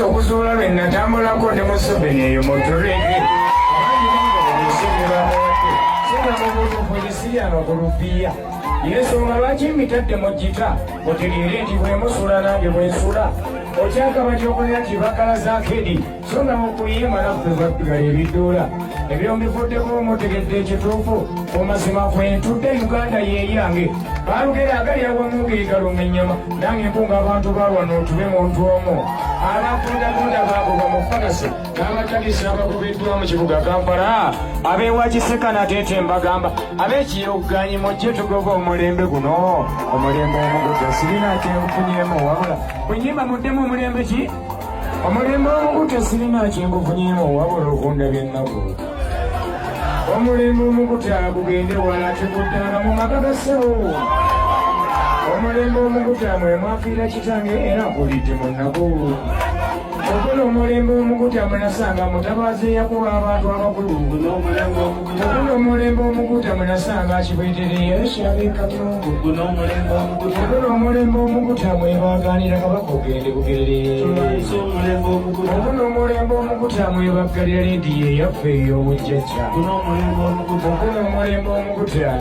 okuzuula lwe natambulako ne Museveni eyo mu Turege abangi bangoberese bamuwadde senamubuuza polisi yano ku Lupiiya y'ensonga lwaki mitadde mu gita otegeere nti bwemusula nange bwensula okyagaba kyokolera nti bakala za kedi so nga mukuyima naffe baddugala ebidduula ebyo mbivuddeko mutegedde ekituufu omazima kwentudde Uganda yeyange balugera agali awamu geigalo ennyama nange mpunga abantu balwana otube muntu omu abakundakunda bagoba mu Fagase n'abatalisa abagobeddwa mu kibuga Kampala ab'ewakiseka nateete mbagamba ab'ekiyogganyi mujje tugoba omulembe guno omulembe omuguta sirina kyenfunyeemu wabula bwenyimba muddemu omulembe ki omulembe omuguta sirina kyengufunyeemu wabula okundabya ennaku omulembe omuguta gugende wala tekuddanga mu maka gassebo omulembe omuguta mwe mwafiira kitange era nkulidde mu nnaku okola omulembe omuguta mwenasanga mutabaazi eyakuba abantu abakulu okola omulembe omuguta mwenasanga akibwetereye ekyabekatungu okola omulembe omuguta mwebaganira kabaka ogende bugerere okola omulembe omuguta mwebaggalira lindiyo eyaffe ey'obujjajja okola omulembe omuguta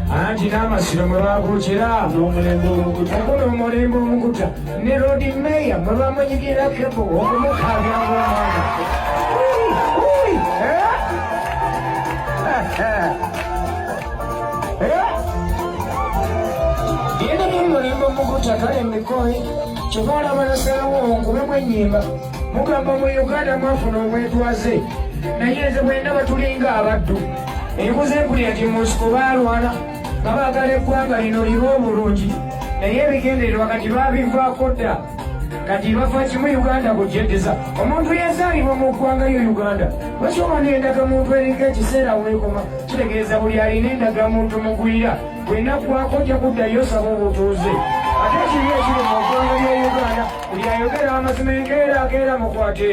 anti n'amasiro mwe bagokyera okola omulembe omuguta ne Lord Mayor mwe bamunyigira kebo okumukaabya ng'omwana yena n'omulembe omuguta kale emikoyi kyebaala banasalawo nkubemu ennyimba mugamba mu Uganda mwafuna obwetwaze naye nze bwe ndaba tulinga abaddu enkuza empulira nti munsiko baalwana nga baagala eggwanga lino liba obulungi naye ebigendererwa kati babivaako dda kati bafa kimu Uganda kujeddeza omuntu yazaalibwa mu ggwanga lyo Uganda lwakyoba n'endagamuntu eringa ekiseera weekoma kitegeeza buli alina endagamuntu mugwira bwenaggwako ojja kuddayo osaba obutuuze ate ekiri ekiri mu ggwanga lya Uganda buli ayogera amazima enkeera akeera mukwate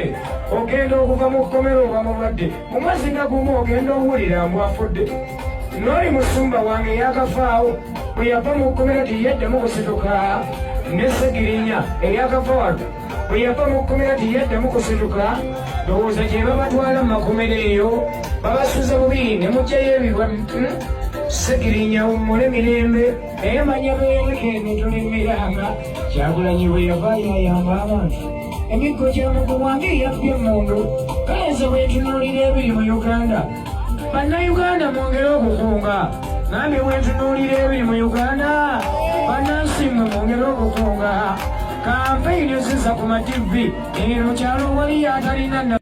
ogenda okuva mu kkomera oba mulwadde mu mwezi nga gumu ogenda owulira mbu afudde n'oli musumba wange yakafaawo bwe yava mu kkomera tiyeddamu kusituka ne Segirinya eyakafa wano bwe yava mu kkomera tiyeddamu kusituka ndowooza gye babatwala mu makomera eyo babasuza bubi ne mugyayo ebibwa Segirinya wummule mirembe naye manya bweyekene tulimiranga Kyagulanyi bwe yava yayamba abantu emiggo gy'amugu wange yabbye emmundu kale nze bwentunuulira ebiri mu Uganda bannayuganda mwongere okukunga nambe bwentunuulira ebiri mu Uganda bannansimmwe mwongere okukunga kampeyini ziza ku mativi eno kyalo wali atalina